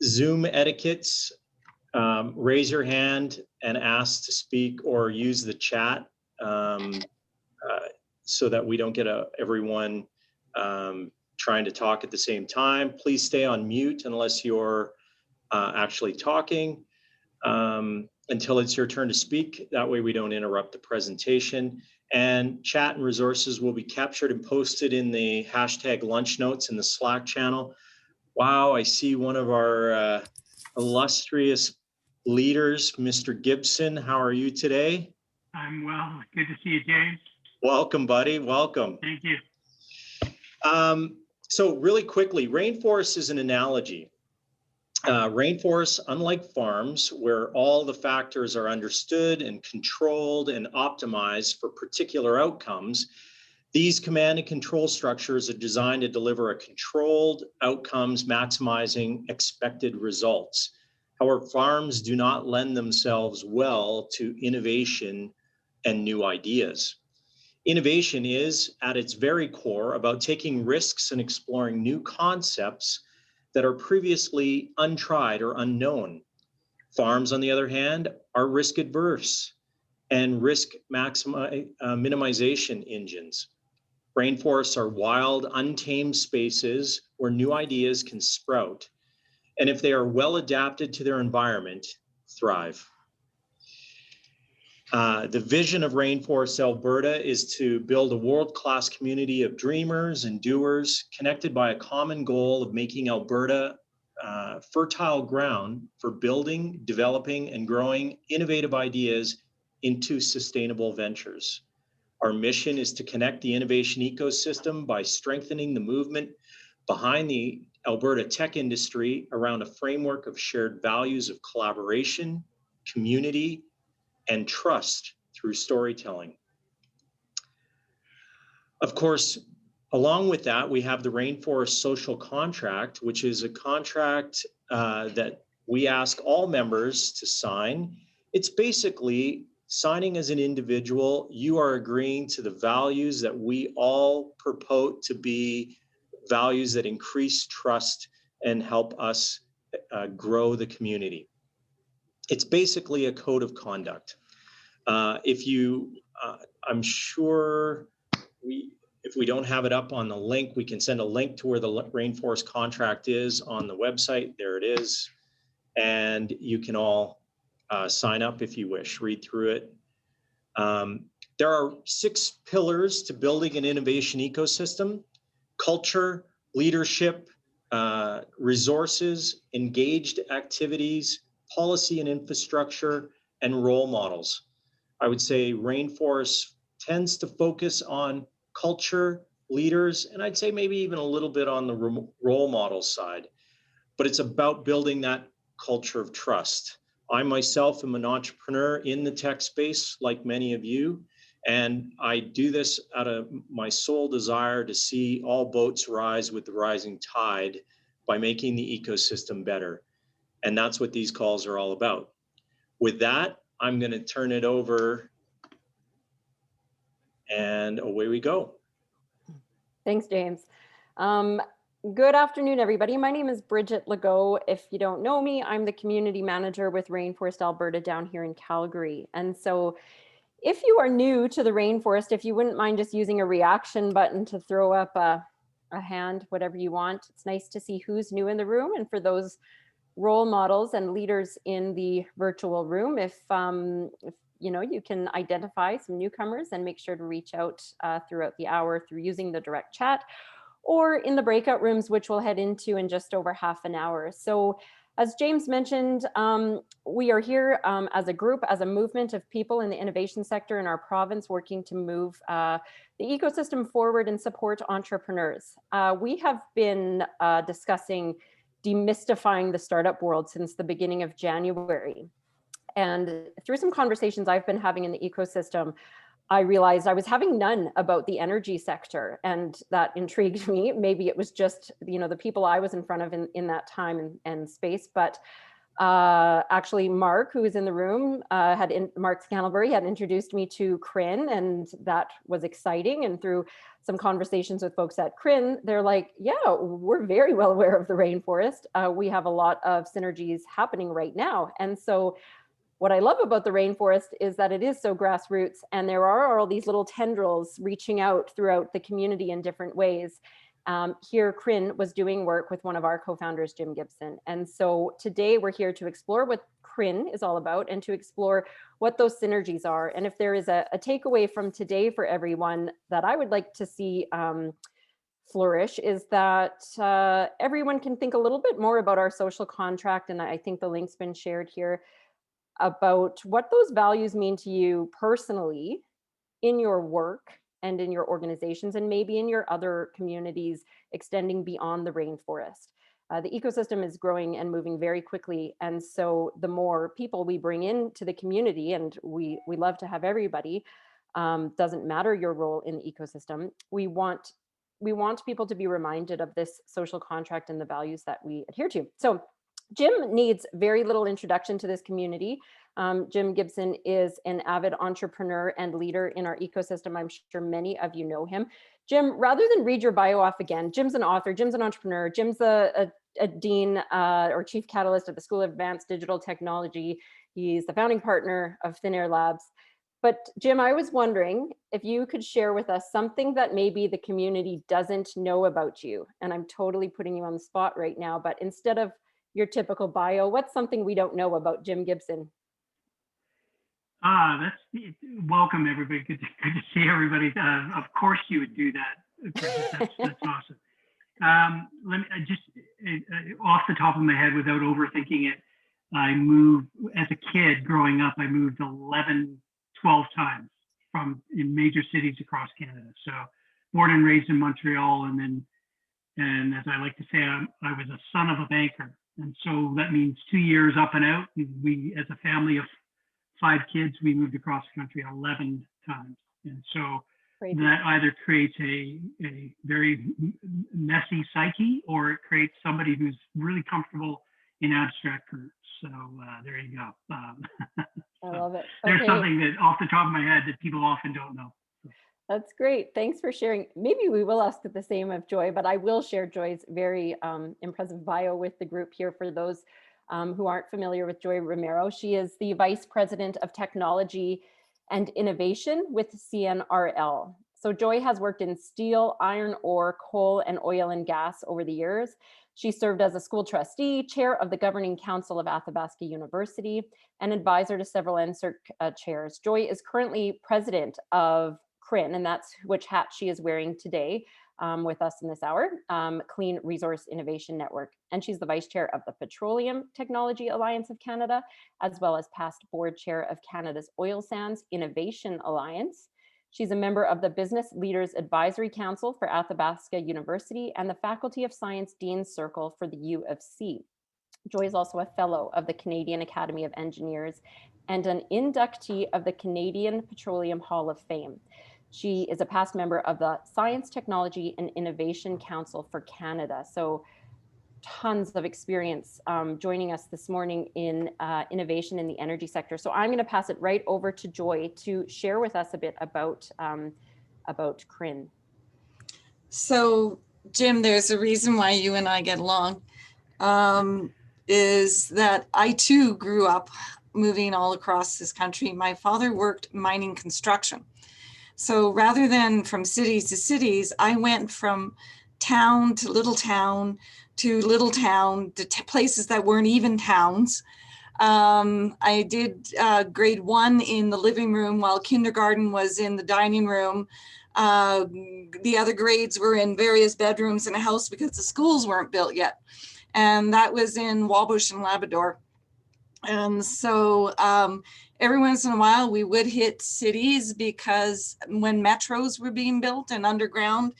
Zoom etiquettes, raise your hand and ask to speak or use the chat so that we don't get everyone trying to talk at the same time. Please stay on mute unless you're actually talking until it's your turn to speak. That way we don't interrupt the presentation. And chat and resources will be captured and posted in the hashtag lunch notes in the Slack channel. Wow, I see one of our illustrious leaders, Mr. Gibson. How are you today? I'm well. Good to see you, James. Welcome, buddy. Welcome. Thank you. So really quickly, rainforest is an analogy. Rainforests, unlike farms, where all the factors are understood and controlled and optimized for particular outcomes, these command and control structures are designed to deliver a controlled outcomes, maximizing expected results. However, farms do not lend themselves well to innovation and new ideas. Innovation is, at its very core, about taking risks and exploring new concepts that are previously untried or unknown. Farms, on the other hand, are risk adverse and risk minimization engines. Rainforests are wild, untamed spaces where new ideas can sprout, and if they are well adapted to their environment, thrive. The vision of Rainforest Alberta is to build a world-class community of dreamers and doers connected by a common goal of making Alberta fertile ground for building, developing, and growing innovative ideas into sustainable ventures. Our mission is to connect the innovation ecosystem by strengthening the movement behind the Alberta tech industry around a framework of shared values of collaboration, community, and trust through storytelling. Of course, along with that, we have the Rainforest Social Contract, which is a contract that we ask all members to sign. It's basically signing as an individual, you are agreeing to the values that we all purport to be values that increase trust and help us grow the community. It's basically a code of conduct. I'm sure if we don't have it up on the link, we can send a link to where the Rainforest Contract is on the website. There it is. And you can all sign up if you wish, read through it. There are 6 pillars to building an innovation ecosystem: culture, leadership, resources, engaged activities, policy and infrastructure, and role models. I would say Rainforest tends to focus on culture, leaders, and I'd say maybe even a little bit on the role model side, but it's about building that culture of trust. I myself am an entrepreneur in the tech space, like many of you, and I do this out of my sole desire to see all boats rise with the rising tide by making the ecosystem better. And that's what these calls are all about. With that, I'm going to turn it over, and away we go. Thanks, James. Good afternoon, everybody. My name is Bridget Legault. If you don't know me, I'm the community manager with Rainforest Alberta down here in Calgary. And so if you are new to the Rainforest, if you wouldn't mind just using a reaction button to throw up a hand, whatever you want. It's nice to see who's new in the room. And for those role models and leaders in the virtual room, if you know, you can identify some newcomers and make sure to reach out throughout the hour through using the direct chat or in the breakout rooms, which we'll head into in just over half an hour. So as James mentioned, we are here as a group, as a movement of people in the innovation sector in our province working to move the ecosystem forward and support entrepreneurs. We have been discussing demystifying the startup world since the beginning of January. And through some conversations I've been having in the ecosystem, I realized I was having none about the energy sector, and that intrigued me. Maybe it was just, you know, the people I was in front of in that time and space, but Actually, Mark, who is in the room, Mark Scantlebury had introduced me to CRIN, and that was exciting. And through some conversations with folks at CRIN, they're like, yeah, we're very well aware of the rainforest. We have a lot of synergies happening right now. And so what I love about the rainforest is that it is so grassroots, and there are all these little tendrils reaching out throughout the community in different ways. Here, CRIN was doing work with one of our co-founders, Jim Gibson. And so today we're here to explore what CRIN is all about and to explore what those synergies are. And if there is a takeaway from today for everyone that I would like to see flourish, is that everyone can think a little bit more about our social contract. And I think the link's been shared here about what those values mean to you personally in your work and in your organizations, and maybe in your other communities extending beyond the rainforest. The ecosystem is growing and moving very quickly. And so the more people we bring into the community, and we love to have everybody, doesn't matter your role in the ecosystem, we want people to be reminded of this social contract and the values that we adhere to. So Jim needs very little introduction to this community. Jim Gibson is an avid entrepreneur and leader in our ecosystem. I'm sure many of you know him. Jim, rather than read your bio off again, Jim's an author, Jim's an entrepreneur, Jim's a dean or chief catalyst at the School of Advanced Digital Technology. He's the founding partner of Thin Air Labs. But Jim, I was wondering if you could share with us something that maybe the community doesn't know about you. And I'm totally putting you on the spot right now, but instead of your typical bio, what's something we don't know about Jim Gibson? That's welcome, everybody. Good to see everybody. Of course, you would do that. That's awesome. Let me just off the top of my head, without overthinking it, I moved as a kid growing up. I moved 11, 12 times in major cities across Canada. So born and raised in Montreal, and as I like to say, I was a son of a banker, and so that means 2 years up and out. We, as a family of 5 kids, we moved across the country 11 times. And so that either creates a very messy psyche, or it creates somebody who's really comfortable in abstract groups. So there you go. I love it. There's something that off the top of my head that people often don't know. That's great. Thanks for sharing. Maybe we will ask the same of Joy, but I will share Joy's very impressive bio with the group here for those who aren't familiar with Joy Romero. She is the Vice President of Technology and Innovation with CNRL. So Joy has worked in steel, iron ore, coal, and oil and gas over the years. She served as a school trustee, chair of the governing council of Athabasca University, and advisor to several NSERC chairs. Joy is currently president of CRIN, and that's which hat she is wearing today with us in this hour, Clean Resource Innovation Network. And she's the vice chair of the Petroleum Technology Alliance of Canada, as well as past board chair of Canada's Oil Sands Innovation Alliance. She's a member of the Business Leaders Advisory Council for Athabasca University and the Faculty of Science Dean's Circle for the U of C. Joy is also a fellow of the Canadian Academy of Engineers and an inductee of the Canadian Petroleum Hall of Fame. She is a past member of the Science, Technology, and Innovation Council for Canada. So tons of experience joining us this morning in innovation in the energy sector. So I'm going to pass it right over to Joy to share with us a bit about CRIN. So Jim, there's a reason why you and I get along, is that I too grew up moving all across this country. My father worked mining construction. So rather than from cities to cities, I went from town to little town to places that weren't even towns. I did grade 1 in the living room while kindergarten was in the dining room. The other grades were in various bedrooms in a house because the schools weren't built yet. And that was in Wabush and Labrador. And so every once in a while we would hit cities because when metros were being built and underground,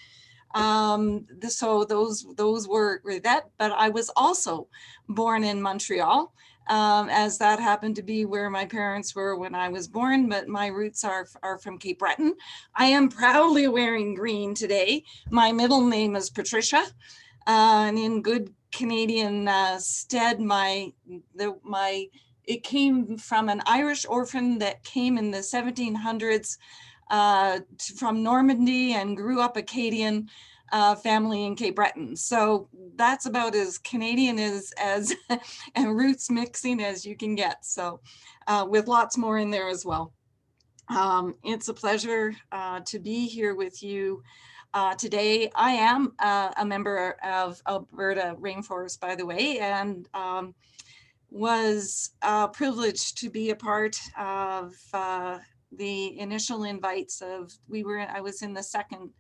so those were that, but I was also born in Montreal, as that happened to be where my parents were when I was born, but my roots are from Cape Breton. I am proudly wearing green today. My middle name is Patricia, and in good Canadian stead. It came from an Irish orphan that came in the 1700s from Normandy and grew up Acadian family in Cape Breton. So that's about as Canadian as and roots mixing as you can get. So with lots more in there as well. It's a pleasure to be here with you today. I am a member of Alberta Rainforest, by the way, and was privileged to be a part of the initial invites of, I was in the second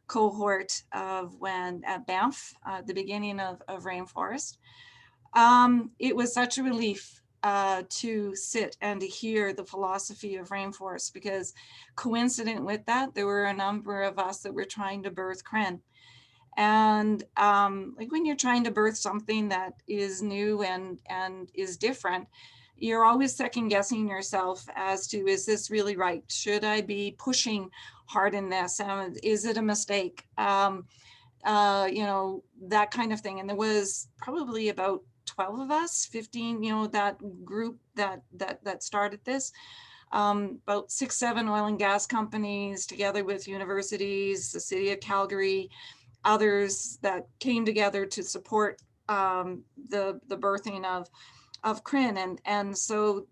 cohort of when at Banff, the beginning of Rainforest. It was such a relief to sit and to hear the philosophy of Rainforest, because coincident with that, there were a number of us that were trying to birth CRIN. And like when you're trying to birth something that is new and is different, you're always second guessing yourself as to, is this really right? Should I be pushing hard in this? Is it a mistake? You know, that kind of thing. And there was probably about 12 of us, 15, you know, that group that started this. About 6, 7 oil and gas companies together with universities, the city of Calgary, others that came together to support the birthing of CRIN. And so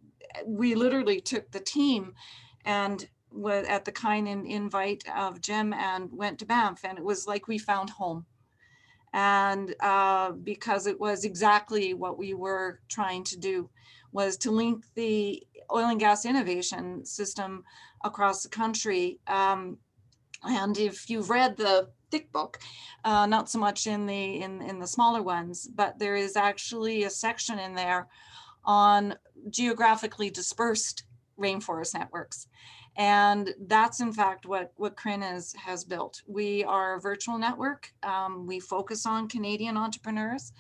we literally took the team and at the kind invite of Jim and went to Banff, and it was like we found home. And because it was exactly what we were trying to do, was to link the oil and gas innovation system across the country. And if you've read the thick book, not so much in the smaller ones, but there is actually a section in there on geographically dispersed rainforest networks. And that's in fact what CRIN has built. We are a virtual network. We focus on Canadian entrepreneurs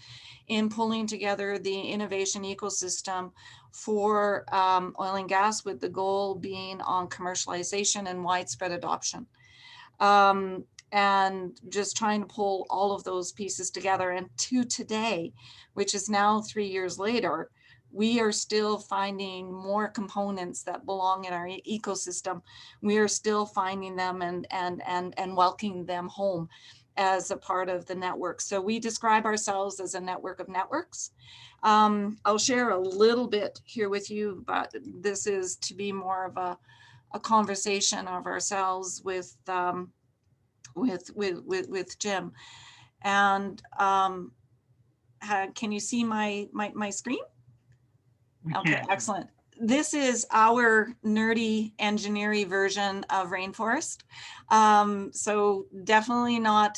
in pulling together the innovation ecosystem for oil and gas, with the goal being on commercialization and widespread adoption. And just trying to pull all of those pieces together. And to today, which is now 3 years later, we are still finding more components that belong in our ecosystem. We are still finding them and welcoming them home as a part of the network. So we describe ourselves as a network of networks. I'll share a little bit here with you, but this is to be more of a conversation of ourselves with Jim. And can you see my screen? Okay, excellent. This is our nerdy engineering version of Rainforest. So definitely not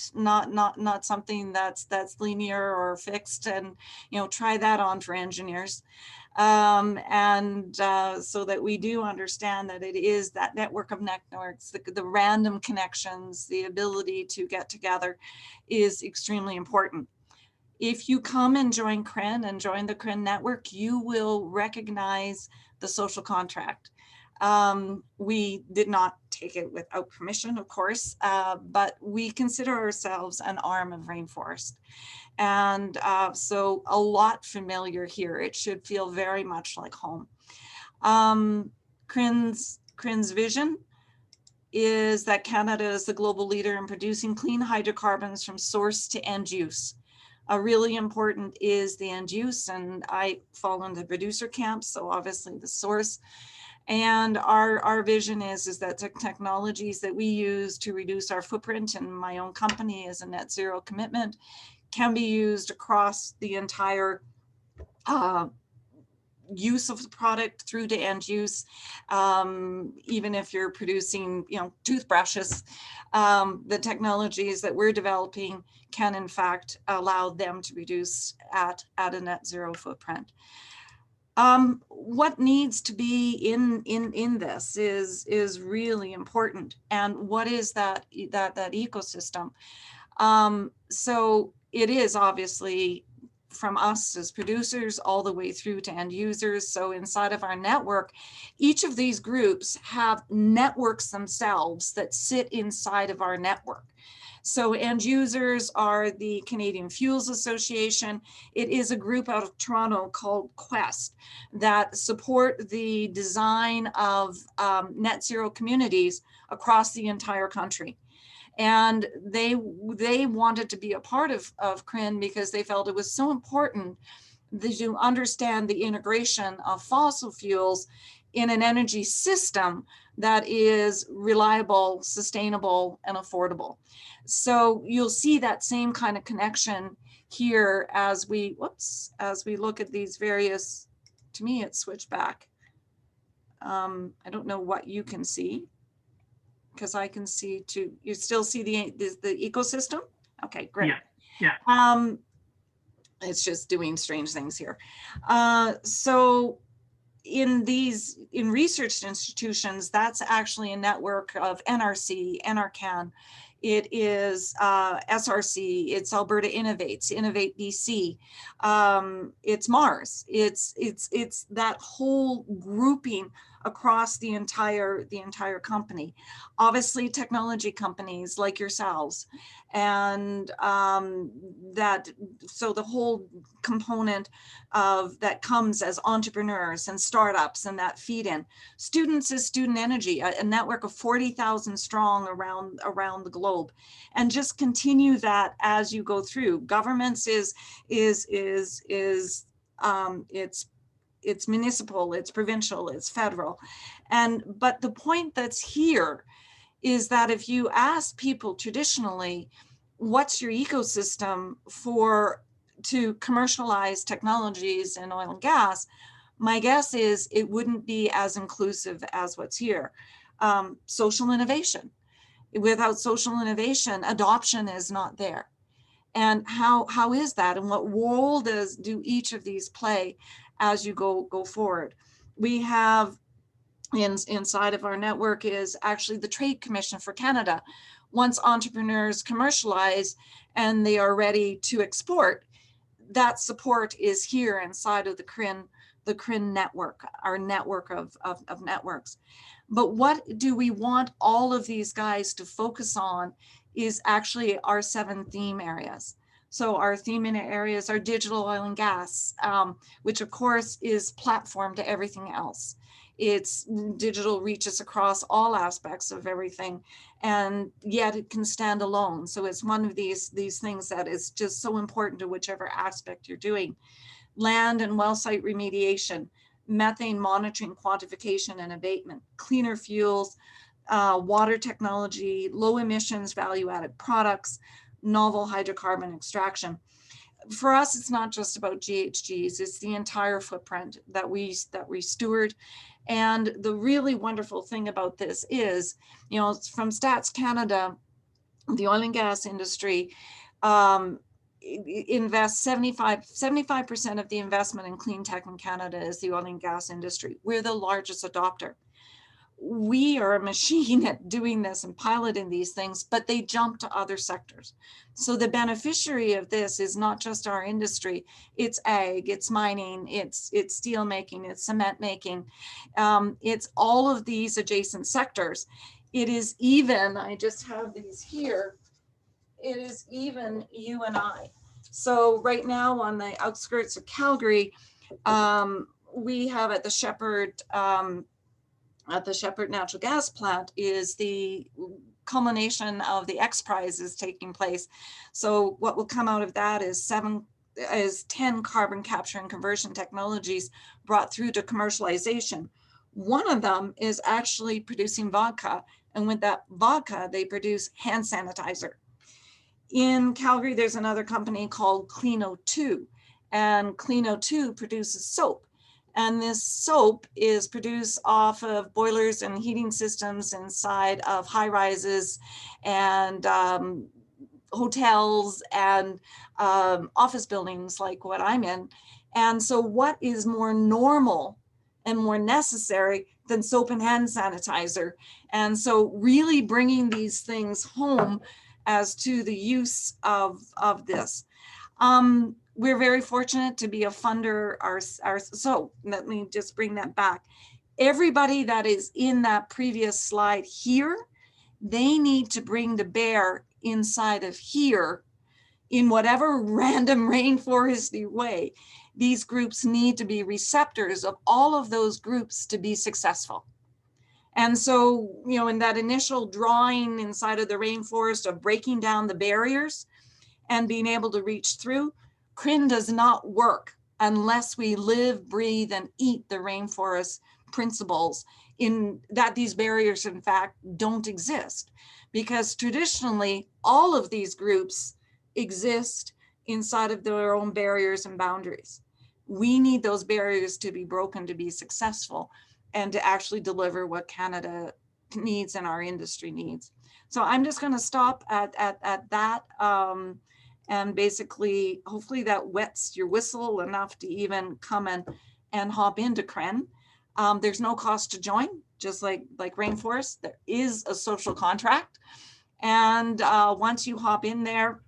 something that's linear or fixed, and you know, try that on for engineers. So that we do understand that it is that network of networks, the random connections, the ability to get together is extremely important. If you come and join CRIN and join the CRIN network, you will recognize the social contract. We did not take it without permission, of course, but we consider ourselves an arm of Rainforest. And so a lot familiar here. It should feel very much like home. CRIN's vision is that Canada is the global leader in producing clean hydrocarbons from source to end use. Really important is the end use, and I fall in the producer camp, so obviously the source. And our vision is that the technologies that we use to reduce our footprint, and my own company is a net zero commitment, can be used across the entire use of the product through to end use. Even if you're producing, you know, toothbrushes, the technologies that we're developing can in fact allow them to reduce at a net zero footprint. What needs to be in this is really important, and what is that ecosystem? So it is obviously from us as producers all the way through to end users. So inside of our network, each of these groups have networks themselves that sit inside of our network. So end users are the Canadian Fuels Association. It is a group out of Toronto called Quest that support the design of net zero communities across the entire country. And they wanted to be a part of CRIN because they felt it was so important to understand the integration of fossil fuels in an energy system that is reliable, sustainable, and affordable. So you'll see that same kind of connection here as we look at these various, to me it's switched back. I don't know what you can see, because I can see too. You still see the ecosystem? Okay, great. Yeah. It's just doing strange things here. So in research institutions, that's actually a network of NRC, NRCan. It is SRC, it's Alberta Innovates, Innovate BC, it's Mars, it's that whole grouping across the entire company. Obviously technology companies like yourselves, and so the whole component of that comes as entrepreneurs and startups, and that feed in. Students is Student Energy, a network of 40,000 strong around the globe, and just continue that as you go through. Governments it's municipal, it's provincial, it's federal. But the point that's here is that if you ask people traditionally, what's your ecosystem to commercialize technologies in oil and gas, my guess is it wouldn't be as inclusive as what's here. Social innovation. Without social innovation, adoption is not there. And how is that? And what role do each of these play as you go forward? We have inside of our network is actually the Trade Commission for Canada. Once entrepreneurs commercialize and they are ready to export, that support is here inside of the CRIN network, our network of networks. But what do we want all of these guys to focus on is actually our 7 theme areas. So our theme areas are digital oil and gas, which of course is platform to everything else. It's digital reaches across all aspects of everything, and yet it can stand alone. So it's one of these things that is just so important to whichever aspect you're doing. Land and well site remediation, methane monitoring, quantification and abatement, cleaner fuels, water technology, low emissions, value-added products, novel hydrocarbon extraction. For us, it's not just about GHGs, it's the entire footprint that we steward. And the really wonderful thing about this is, from Stats Canada, the oil and gas industry invests 75% of the investment in clean tech in Canada is the oil and gas industry. We're the largest adopter. We are a machine at doing this and piloting these things, but they jump to other sectors. So the beneficiary of this is not just our industry, it's ag, it's mining, it's steel making, it's cement making, it's all of these adjacent sectors. It is even, I just have these here, it is even you and I. So right now on the outskirts of Calgary, we have at the Shepherd natural gas plant is the culmination of the X Prize is taking place. So what will come out of that is 10 carbon capture and conversion technologies brought through to commercialization. One of them is actually producing vodka, and with that vodka, they produce hand sanitizer. In Calgary, there's another company called Clean02, and Clean02 produces soap. And this soap is produced off of boilers and heating systems inside of high rises and hotels and office buildings like what I'm in. And so what is more normal and more necessary than soap and hand sanitizer? And so really bringing these things home as to the use of this. We're very fortunate to be a funder. So let me just bring that back. Everybody that is in that previous slide here, they need to bring to bear inside of here in whatever random rainforesty way. These groups need to be receptors of all of those groups to be successful. And so, you know, in that initial drawing inside of the rainforest of breaking down the barriers and being able to reach through, CRIN does not work unless we live, breathe, and eat the rainforest principles in that these barriers, in fact, don't exist. Because traditionally, all of these groups exist inside of their own barriers and boundaries. We need those barriers to be broken to be successful and to actually deliver what Canada needs and our industry needs. So I'm just going to stop at that. And basically, hopefully that wets your whistle enough to even come and hop into CRIN. There's no cost to join, just like Rainforest. There is a social contract. And once you hop in there,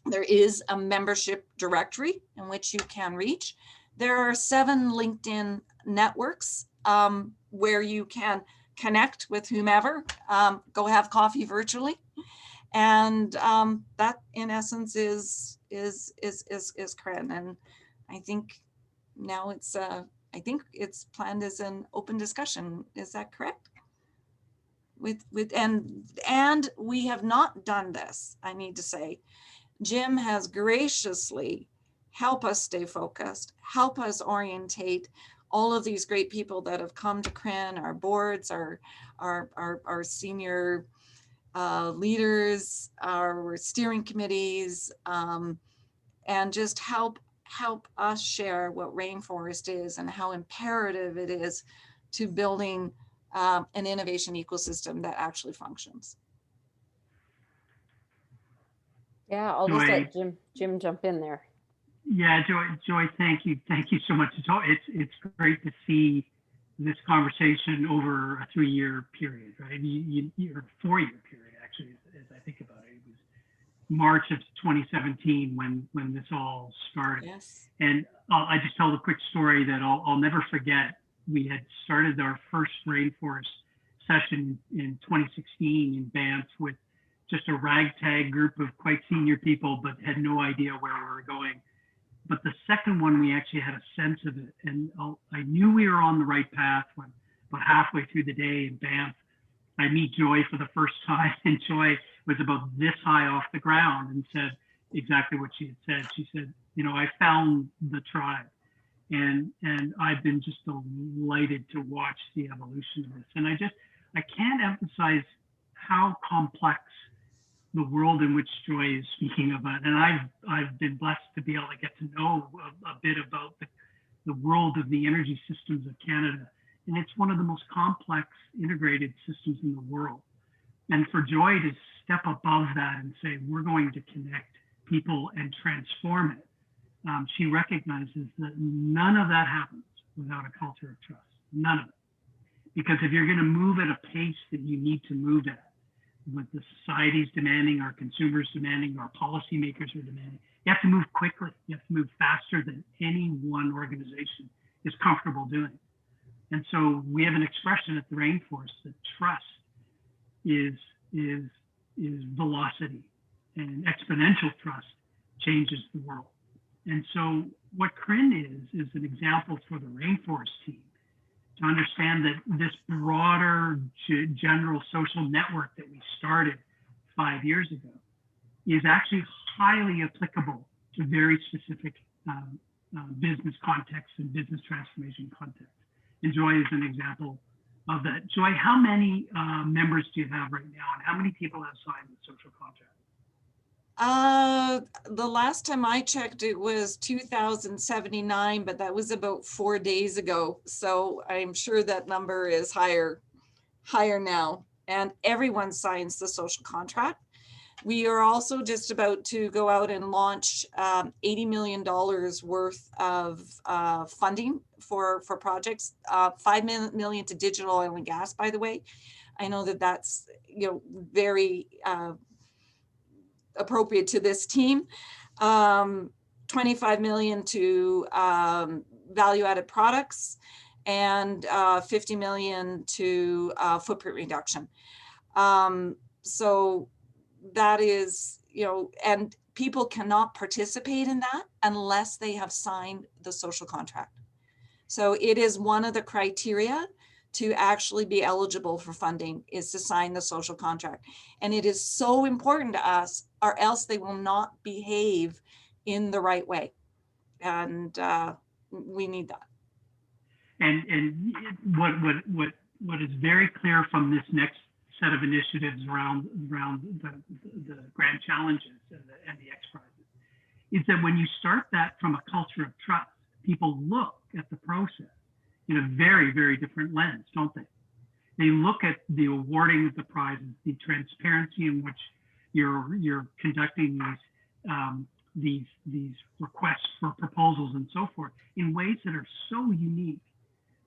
there is a membership directory in which you can reach. There are 7 LinkedIn networks where you can connect with whomever, go have coffee virtually. And that in essence is CRIN. And I think now I think it's planned as an open discussion. Is that correct? And we have not done this, I need to say. Jim has graciously helped us stay focused, help us orientate all of these great people that have come to CRIN, our boards, our senior leaders, our steering committees, and just help us share what Rainforest is and how imperative it is to building an innovation ecosystem that actually functions. Yeah, I'll just let Jim jump in there. Yeah, Joy, thank you so much. It's great to see this conversation over a 3-year period, right? Or 4-year period, actually, as I think about it. It was March of 2017 when this all started. Yes. And I just tell a quick story that I'll never forget. We had started our first Rainforest session in 2016 in Banff with just a ragtag group of quite senior people, but had no idea where we were going. But the second one, we actually had a sense of it. And I knew we were on the right path when about halfway through the day in Banff, I meet Joy for the first time. And Joy was about this high off the ground and said exactly what she had said. She said, you know, I found the tribe. And I've been just delighted to watch the evolution of this. And I can't emphasize how complex the world in which Joy is speaking about. And I've been blessed to be able to get to know a bit about the world of the energy systems of Canada. And it's one of the most complex integrated systems in the world. And for Joy to step above that and say, we're going to connect people and transform it, she recognizes that none of that happens without a culture of trust, none of it. Because if you're going to move at a pace that you need to move at, what the society's demanding, our consumers demanding, our policymakers are demanding, you have to move quickly. You have to move faster than any one organization is comfortable doing. And so we have an expression at the Rainforest that trust is velocity, and exponential trust changes the world. And so what CRIN is an example for the Rainforest team to understand that this broader general social network that we started 5 years ago is actually highly applicable to very specific business contexts and business transformation contexts. And Joy is an example of that. Joy, how many members do you have right now, and how many people have signed the social contract? The last time I checked, it was 2,079, but that was about 4 days ago. So I'm sure that number is higher now. And everyone signs the social contract. We are also just about to go out and launch $80 million worth of funding for projects, $5 million to digital oil and gas, by the way. I know that that's, you know, very appropriate to this team. 25 million to value-added products, and 50 million to footprint reduction. So that is, and people cannot participate in that unless they have signed the social contract. So it is one of the criteria to actually be eligible for funding is to sign the social contract. And it is so important to us, or else they will not behave in the right way. And we need that. And what is very clear from this next set of initiatives around the grand challenges and the X prizes is that when you start that from a culture of trust, people look at the process in a very, very different lens, don't they? They look at the awarding of the prizes, the transparency in which you're conducting these requests for proposals and so forth in ways that are so unique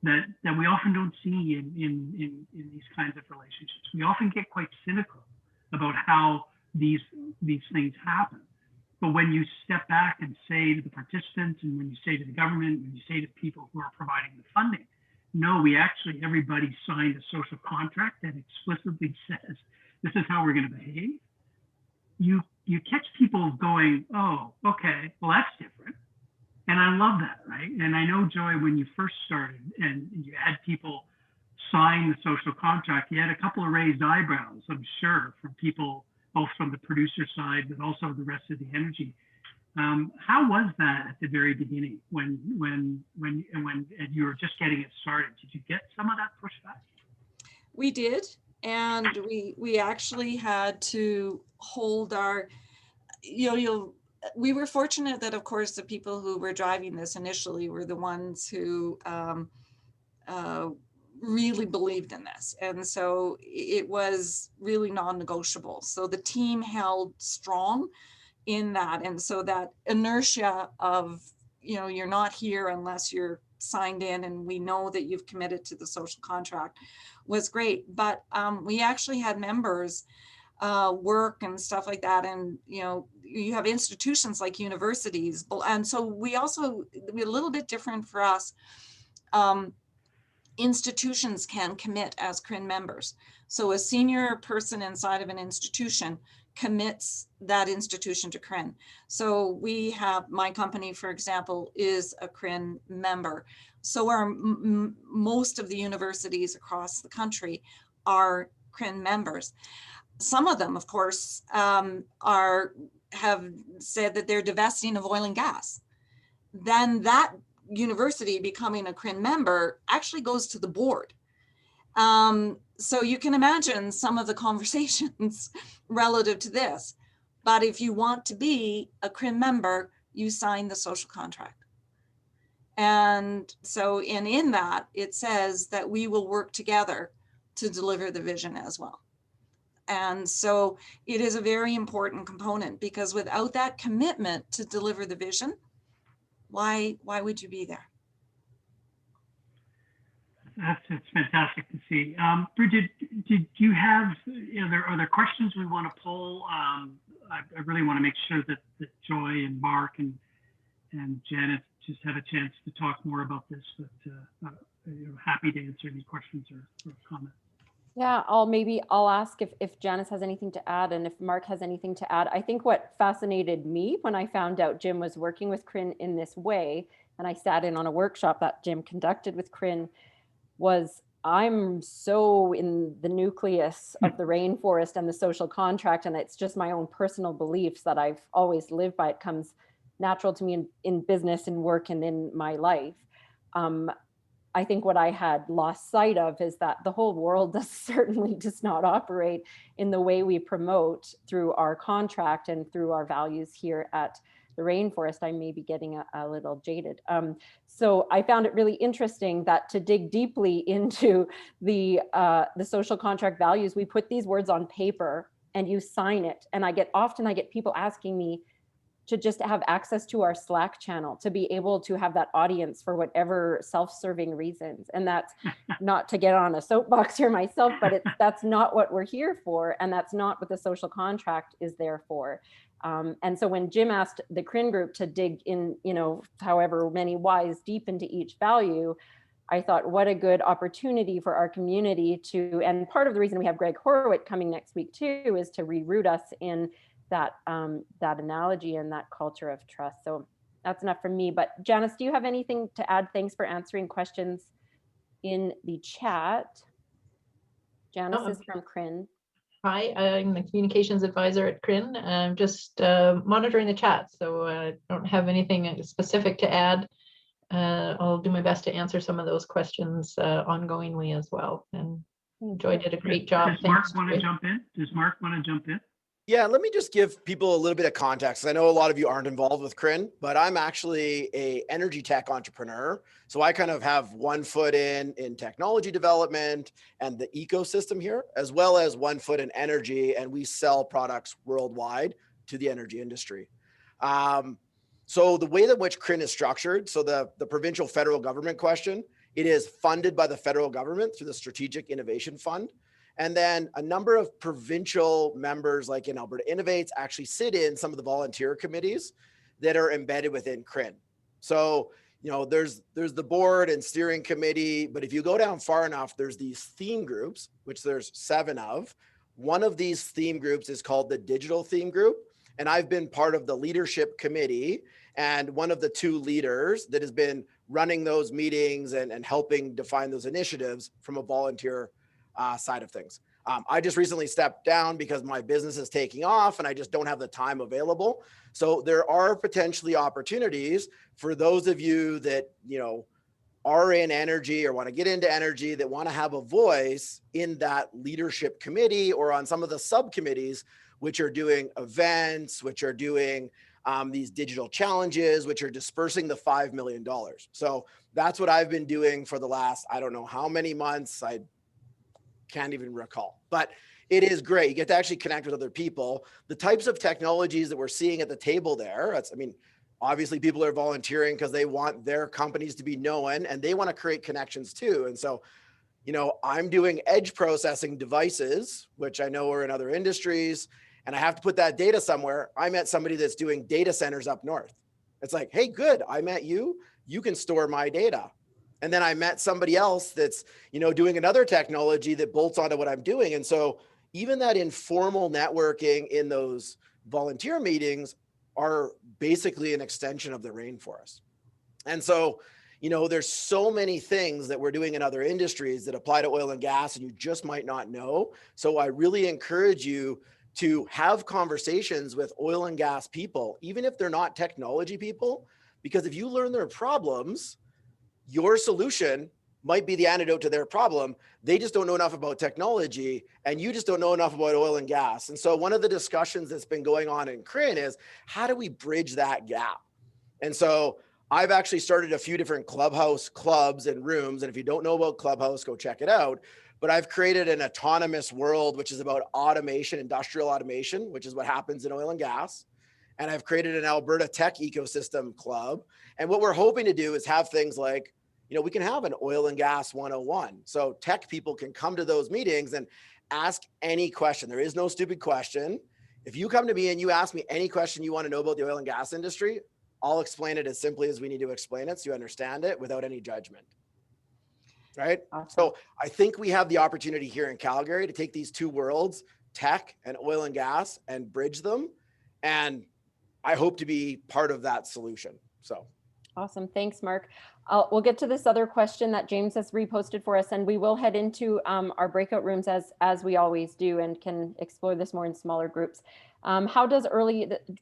that we often don't see in these kinds of relationships. We often get quite cynical about how these things happen. But when you step back and say to the participants, and when you say to the government, when you say to people who are providing the funding, no, everybody signed a social contract that explicitly says this is how we're going to behave. You catch people going, oh, okay, well, that's different. And I love that, right? And I know, Joy, when you first started and you had people sign the social contract, you had a couple of raised eyebrows, I'm sure, from people, both from the producer side, but also the rest of the energy. How was that at the very beginning when you were just getting it started? Did you get some of that pushback? We did, and we actually had to hold our, we were fortunate that, of course, the people who were driving this initially were the ones who really believed in this. And so it was really non-negotiable. So the team held strong in that. And so that inertia of, you're not here unless you're signed in and we know that you've committed to the social contract was great. But we actually had members work and stuff like that. And, you have institutions like universities. And so we a little bit different for us. Institutions can commit as CRIN members. So a senior person inside of an institution commits that institution to CRIN. So we have, my company, for example, is a CRIN member. So are most of the universities across the country are CRIN members. Some of them, of course, have said that they're divesting of oil and gas. Then that university becoming a CRIN member actually goes to the board. So you can imagine some of the conversations relative to this. But if you want to be a CRIN member, you sign the social contract. And so in that, it says that we will work together to deliver the vision as well. And so it is a very important component, because without that commitment to deliver the vision, why would you be there? It's fantastic to see. Bridget, did you have, are there questions we want to poll? I really want to make sure that Joy and Mark and Janet just have a chance to talk more about this, but happy to answer any questions or comments. Yeah, I'll ask if Janice has anything to add, and if Mark has anything to add. I think what fascinated me when I found out Jim was working with CRIN in this way, and I sat in on a workshop that Jim conducted with CRIN, was I'm so in the nucleus of the rainforest and the social contract, and it's just my own personal beliefs that I've always lived by. It comes natural to me in business and work and in my life. I think what I had lost sight of is that the whole world certainly does not operate in the way we promote through our contract and through our values here at the Rainforest. I may be getting a little jaded. So I found it really interesting that to dig deeply into the social contract values, we put these words on paper and you sign it. And I get people asking me to just have access to our Slack channel, to be able to have that audience for whatever self-serving reasons. And that's not to get on a soapbox here myself, but that's not what we're here for. And that's not what the social contract is there for. And so when Jim asked the CRIN group to dig in, however many whys deep into each value, I thought, what a good opportunity for our community to, and part of the reason we have Greg Horowitz coming next week too, is to reroute us in that, that analogy and that culture of trust. So that's enough from me. But Janice, do you have anything to add? Thanks for answering questions in the chat. Janice is from CRIN. Hi, I'm the communications advisor at CRIN. I'm just monitoring the chat, so I don't have anything specific to add. I'll do my best to answer some of those questions ongoingly as well. And Joy did a great job. Does Mark want to jump in? Does Mark want to jump in? Yeah, let me just give people a little bit of context. I know a lot of you aren't involved with CRIN, but I'm actually a energy tech entrepreneur. So I kind of have one foot in technology development and the ecosystem here, as well as one foot in energy, and we sell products worldwide to the energy industry. So the way that which CRIN is structured, so the provincial federal government question, it is funded by the federal government through the Strategic Innovation Fund. And then a number of provincial members, like in Alberta Innovates, actually sit in some of the volunteer committees that are embedded within CRIN. So, you know, there's the board and steering committee, but if you go down far enough, there's these theme groups, which there's 7 of. One of these theme groups is called the Digital Theme Group. And I've been part of the leadership committee and one of the 2 leaders that has been running those meetings and helping define those initiatives from a volunteer side of things. I just recently stepped down because my business is taking off and I just don't have the time available. So there are potentially opportunities for those of you that, you know, are in energy or want to get into energy, that want to have a voice in that leadership committee or on some of the subcommittees, which are doing events, which are doing these digital challenges, which are dispersing the $5 million. So that's what I've been doing for the last, I don't know how many months. I can't even recall, but it is great. You get to actually connect with other people. The types of technologies that we're seeing at the table there, I mean, obviously people are volunteering because they want their companies to be known and they want to create connections too. And so, you know, I'm doing edge processing devices, which I know are in other industries, and I have to put that data somewhere. I met somebody that's doing data centers up north. It's like, hey, good, I met you. You can store my data. And then I met somebody else that's, you know, doing another technology that bolts onto what I'm doing. And so even that informal networking in those volunteer meetings are basically an extension of the rainforest. And so, you know, there's so many things that we're doing in other industries that apply to oil and gas and you just might not know. So I really encourage you to have conversations with oil and gas people, even if they're not technology people, because if you learn their problems, your solution might be the antidote to their problem. They just don't know enough about technology and you just don't know enough about oil and gas. And so one of the discussions that's been going on in CRIN is how do we bridge that gap? And so I've actually started a few different Clubhouse clubs and rooms. And if you don't know about Clubhouse, go check it out. But I've created an autonomous world, which is about automation, industrial automation, which is what happens in oil and gas. And I've created an Alberta Tech Ecosystem Club. And what we're hoping to do is have things like, you know, we can have an oil and gas 101. So tech people can come to those meetings and ask any question. There is no stupid question. If you come to me and you ask me any question you want to know about the oil and gas industry, I'll explain it as simply as we need to explain it so you understand it without any judgment. Right? Awesome. So I think we have the opportunity here in Calgary to take these 2 worlds, tech and oil and gas, and bridge them. And I hope to be part of that solution. So. Awesome. Thanks, Mark. We'll get to this other question that James has reposted for us, and we will head into our breakout rooms as we always do and can explore this more in smaller groups. How does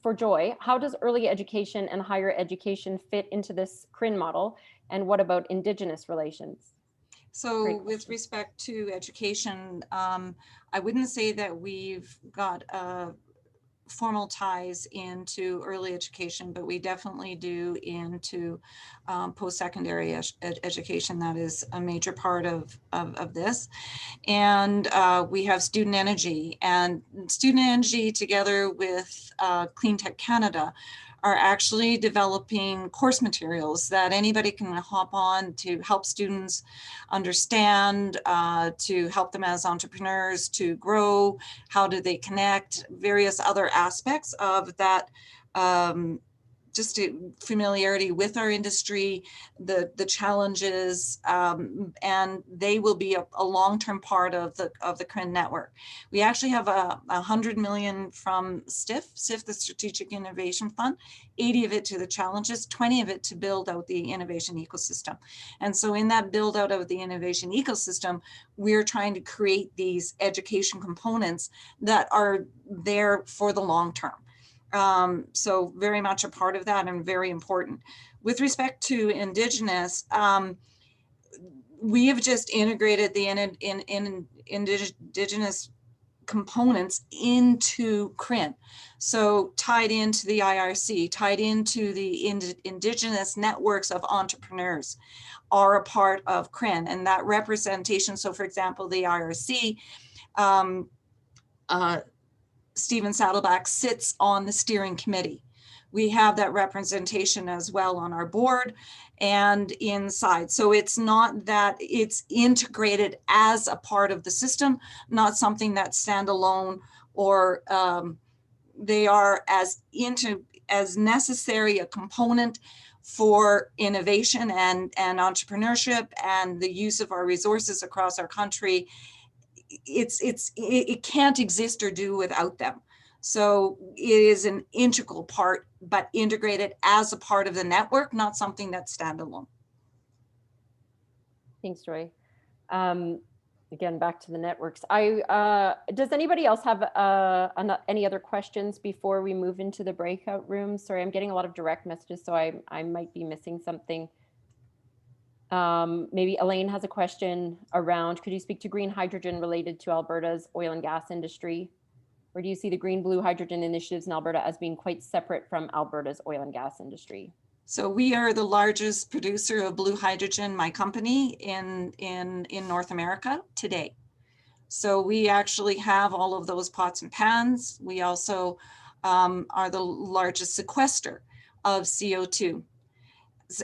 for Joy, how does early education and higher education fit into this CRIN model? And what about Indigenous relations? So with respect to education, I wouldn't say that we've got formal ties into early education, but we definitely do into post-secondary education. That is a major part of this. And we have student energy, and student energy together with Clean Tech Canada are actually developing course materials that anybody can hop on to help students understand, to help them as entrepreneurs to grow, how do they connect, various other aspects of that just familiarity with our industry, the challenges, and they will be a long-term part of the CRIN network. We actually have 100 million from STIF, the Strategic Innovation Fund, 80 of it to the challenges, 20 of it to build out the innovation ecosystem. And so in that build out of the innovation ecosystem, we're trying to create these education components that are there for the long term. So very much a part of that and very important. With respect to Indigenous, we have just integrated the Indigenous components into CRIN. So tied into the IRC, tied into the Indigenous networks of entrepreneurs are a part of CRIN, and that representation. So for example, the IRC, Stephen Saddleback sits on the steering committee. We have that representation as well on our board and inside. So it's not that it's integrated as a part of the system, not something that's standalone, or they are as necessary a component for innovation and entrepreneurship and the use of our resources across our country. It can't exist or do without them. So it is an integral part, but integrated as a part of the network, not something that's standalone. Thanks, Joy. Again, back to the networks. Does anybody else have any other questions before we move into the breakout rooms? Sorry, I'm getting a lot of direct messages, so I might be missing something. Maybe Elaine has a question around, could you speak to green hydrogen related to Alberta's oil and gas industry? Or do you see the green blue hydrogen initiatives in Alberta as being quite separate from Alberta's oil and gas industry? So we are the largest producer of blue hydrogen, my company, in North America today. So we actually have all of those pots and pans. We also are the largest sequester of CO2.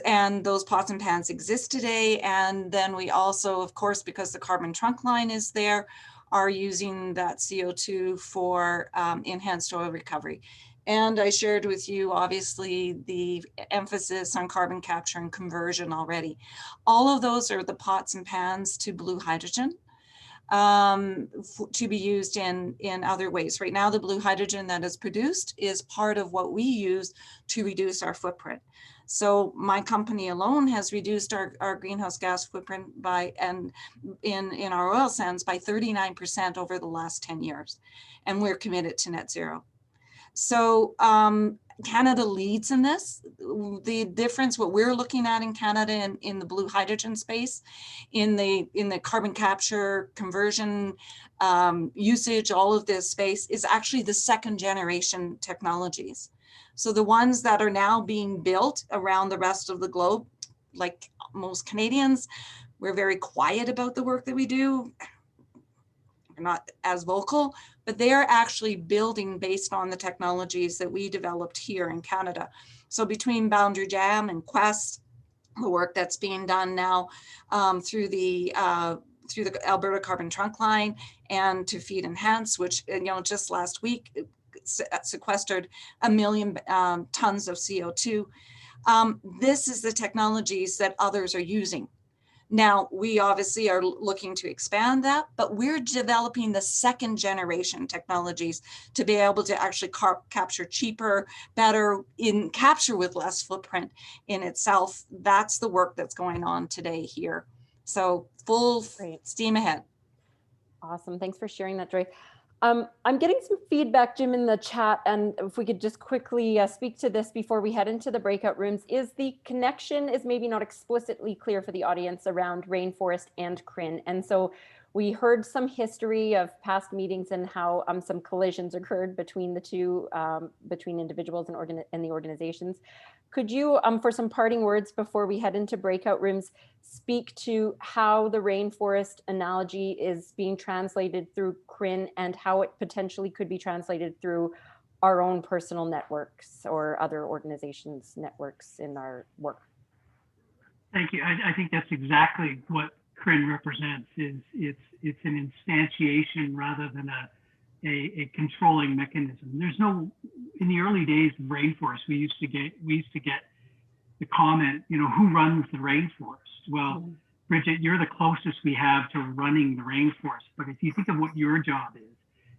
And those pots and pans exist today. And then we also, of course, because the carbon trunk line is there, are using that CO2 for enhanced oil recovery. And I shared with you, obviously, the emphasis on carbon capture and conversion already. All of those are the pots and pans to blue hydrogen to be used in other ways. Right now, the blue hydrogen that is produced is part of what we use to reduce our footprint. So my company alone has reduced our greenhouse gas footprint in our oil sands by 39% over the last 10 years. And we're committed to net zero. So Canada leads in this. The difference, what we're looking at in Canada in the blue hydrogen space, in the carbon capture, conversion, usage, all of this space is actually the second generation technologies. So the ones that are now being built around the rest of the globe, like most Canadians, we're very quiet about the work that we do. We're not as vocal, but they are actually building based on the technologies that we developed here in Canada. So between Boundary Jam and Quest, the work that's being done now through the Alberta Carbon Trunk Line and to Feed Enhance, which just last week sequestered 1 million tons of CO2. This is the technologies that others are using. Now, we obviously are looking to expand that, but we're developing the second generation technologies to be able to actually capture cheaper, better, capture with less footprint in itself. That's the work that's going on today here. So full steam ahead. Awesome. Thanks for sharing that, Joy. I'm getting some feedback, Jim, in the chat, and if we could just quickly speak to this before we head into the breakout rooms, is the connection is maybe not explicitly clear for the audience around Rainforest and CRIN. And so we heard some history of past meetings and how some collisions occurred between the two, between individuals and the organizations. Could you, for some parting words before we head into breakout rooms, speak to how the rainforest analogy is being translated through CRIN and how it potentially could be translated through our own personal networks or other organizations' networks in our work? Thank you. I think that's exactly what CRIN represents. It's an instantiation rather than a controlling mechanism. There's no in the early days of Rainforest, we used to get the comment, who runs the rainforest? Well, Bridget, you're the closest we have to running the rainforest. But if you think of what your job is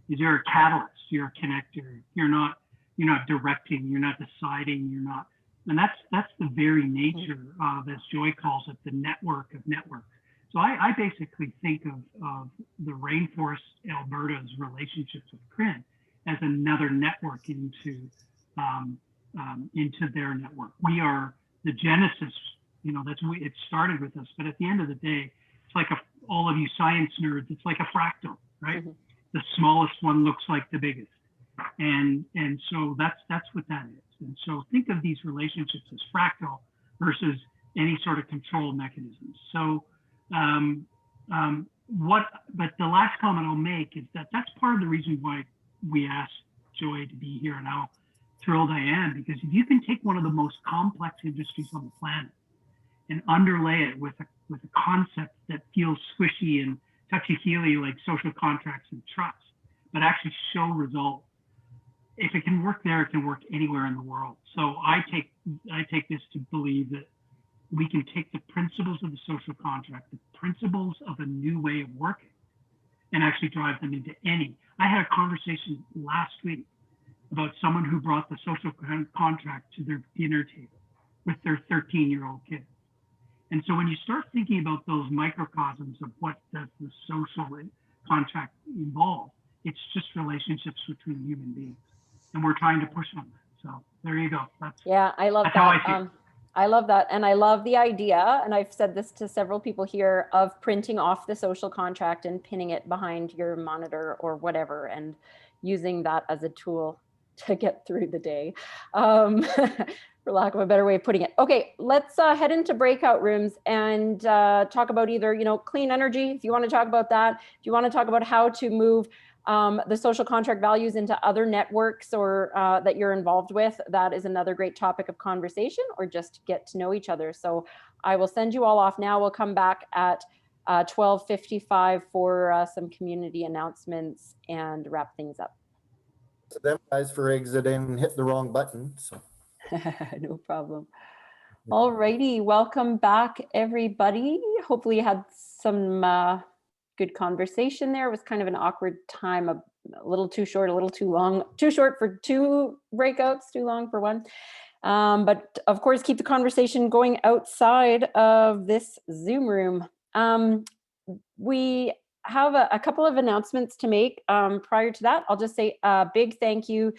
you're a catalyst, you're a connector. You're not directing, you're not deciding, and that's the very nature of, as Joy calls it, the network of networks. So I basically think of the Rainforest Alberta's relationships with CRIN as another network into their network. We are the genesis, it started with us, but at the end of the day, it's like all of you science nerds, it's like a fractal, right? Mm-hmm. The smallest one looks like the biggest. And so that's what that is. And so think of these relationships as fractal versus any sort of control mechanisms. So but the last comment I'll make is that's part of the reason why we asked Joy to be here, and how thrilled I am, because if you can take one of the most complex industries on the planet and underlay it with a concept that feels squishy and touchy-feely like social contracts and trust, but actually show results. If it can work there, it can work anywhere in the world. So I take this to believe that we can take the principles of the social contract, the principles of a new way of working, and actually drive them into any. I had a conversation last week about someone who brought the social contract to their dinner table with their 13-year-old kid. And so when you start thinking about those microcosms of what does the social contract involve, it's just relationships between human beings. And we're trying to push on that. So there you go. I love that. I love that. And I love the idea, and I've said this to several people here, of printing off the social contract and pinning it behind your monitor or whatever, and using that as a tool to get through the day, for lack of a better way of putting it. Okay, let's head into breakout rooms and talk about either, clean energy, if you want to talk about that, if you want to talk about how to move the social contract values into other networks or that you're involved with. That is another great topic of conversation, or just get to know each other. So I will send you all off now. We'll come back at 12:55 for some community announcements and wrap things up. To them guys for exiting and hit the wrong button. So no problem. All righty, welcome back, everybody. Hopefully you had some good conversation there. It was kind of an awkward time, a little too short, a little too long, too short for two breakouts, too long for one. But of course, keep the conversation going outside of this Zoom room. We have a couple of announcements to make. Prior to that, I'll just say a big thank you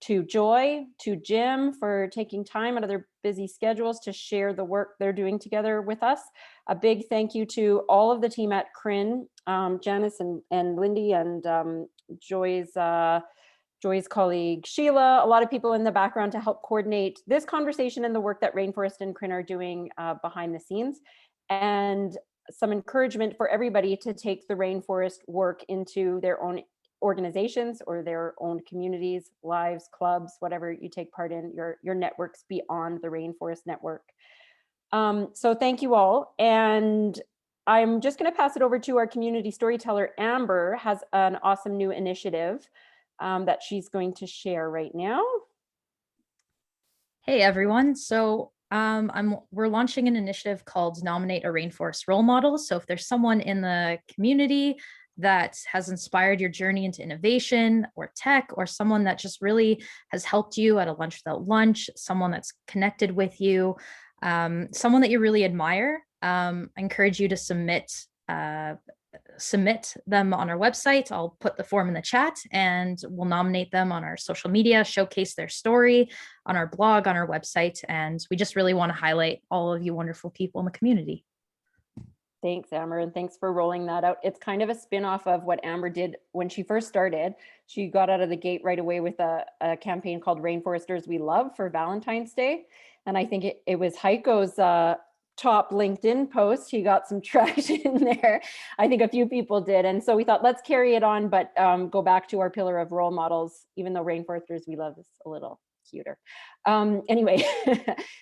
to Joy, to Jim for taking time out of their busy schedules to share the work they're doing together with us. A big thank you to all of the team at CRIN, Janice and Lindy, and Joy's colleague Sheila, a lot of people in the background to help coordinate this conversation and the work that Rainforest and CRIN are doing behind the scenes. And some encouragement for everybody to take the Rainforest work into their own organizations or their own communities, lives, clubs, whatever you take part in, your networks beyond the Rainforest network. So thank you all. And I'm just going to pass it over to our community storyteller. Amber has an awesome new initiative that she's going to share right now. Hey everyone. So we're launching an initiative called Nominate a Rainforest Role Model. So if there's someone in the community that has inspired your journey into innovation or tech, or someone that just really has helped you at a lunch without lunch, someone that's connected with you, someone that you really admire, I encourage you to submit them on our website. I'll put the form in the chat, and we'll nominate them on our social media, showcase their story on our blog, on our website. And we just really want to highlight all of you wonderful people in the community. Thanks, Amber, and thanks for rolling that out. It's kind of a spin-off of what Amber did when she first started. She got out of the gate right away with a campaign called Rainforesters We Love for Valentine's Day. And I think it was Heiko's top LinkedIn post. He got some traction there. I think a few people did. And so we thought, let's carry it on, but go back to our pillar of role models, even though Rainforesters We Love is a little cuter. Anyway,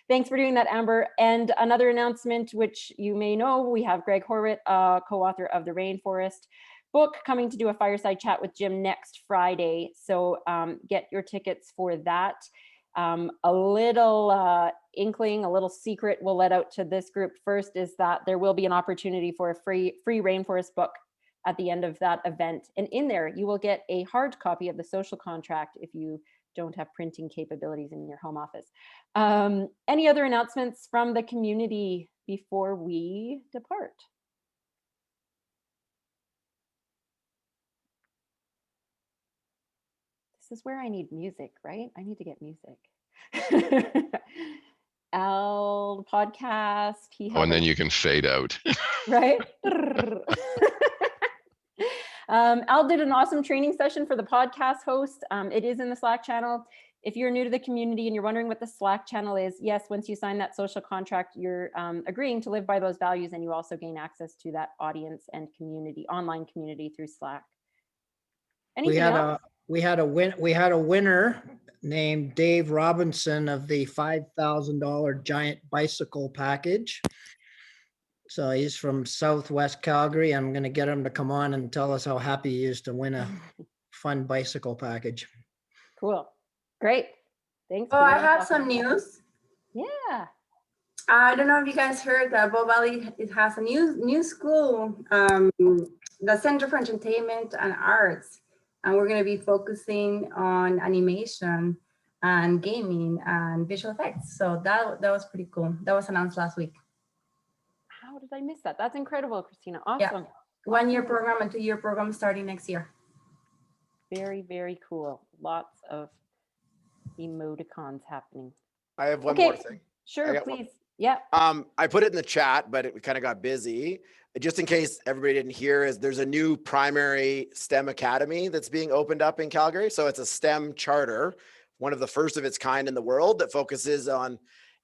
thanks for doing that, Amber. And another announcement, which you may know, we have Greg Horwitz, co-author of The Rainforest, book coming to do a fireside chat with Jim next Friday. So get your tickets for that. A little inkling, a little secret we'll let out to this group first is that there will be an opportunity for a free Rainforest book at the end of that event. And in there, you will get a hard copy of the social contract if you don't have printing capabilities in your home office. Any other announcements from the community before we depart? This is where I need music, right? I need to get music. Al podcast. Oh, and then you can fade out. Right? Al did an awesome training session for the podcast host. It is in the Slack channel. If you're new to the community and you're wondering what the Slack channel is, yes, once you sign that social contract, you're agreeing to live by those values, and you also gain access to that audience and community, online community through Slack. Anything else? We had a winner named Dave Robinson of the $5,000 giant bicycle package. So he's from Southwest Calgary. I'm going to get him to come on and tell us how happy he is to win a fun bicycle package. Cool. Great. Thanks. Oh, I have some news. Yeah. I don't know if you guys heard that Bow Valley, it has a new school, the Center for Entertainment and Arts. And we're going to be focusing on animation and gaming and visual effects. So that was pretty cool. That was announced last week. How did I miss that? That's incredible, Christina. Awesome. Yeah. 1-year program and 2-year program starting next year. Very, very cool. Lots of emoticons happening. I have one more thing. Sure, please. Yeah. I put it in the chat, but it kind of got busy. Just in case everybody didn't hear, there's a new primary STEM academy that's being opened up in Calgary. So it's a STEM charter, one of the first of its kind in the world, that focuses on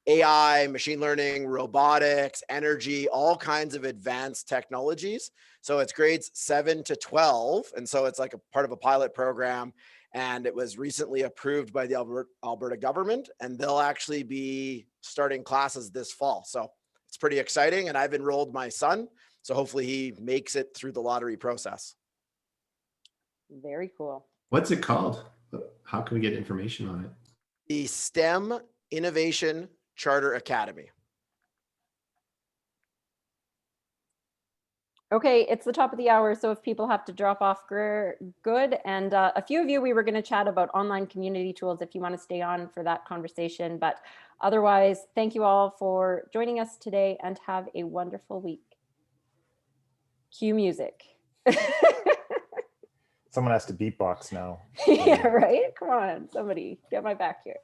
AI, machine learning, robotics, energy, all kinds of advanced technologies. So it's grades 7 to 12. And so it's like a part of a pilot program. And it was recently approved by the Alberta government, and they'll actually be starting classes this fall. So it's pretty exciting. And I've enrolled my son. So hopefully he makes it through the lottery process. Very cool. What's it called? How can we get information on it? The STEM Innovation Charter Academy. Okay, it's the top of the hour, so if people have to drop off, good. And a few of you, we were going to chat about online community tools if you want to stay on for that conversation. But otherwise, thank you all for joining us today, and have a wonderful week. Cue music. Someone has to beatbox now. Yeah, right? Come on, somebody get my back here.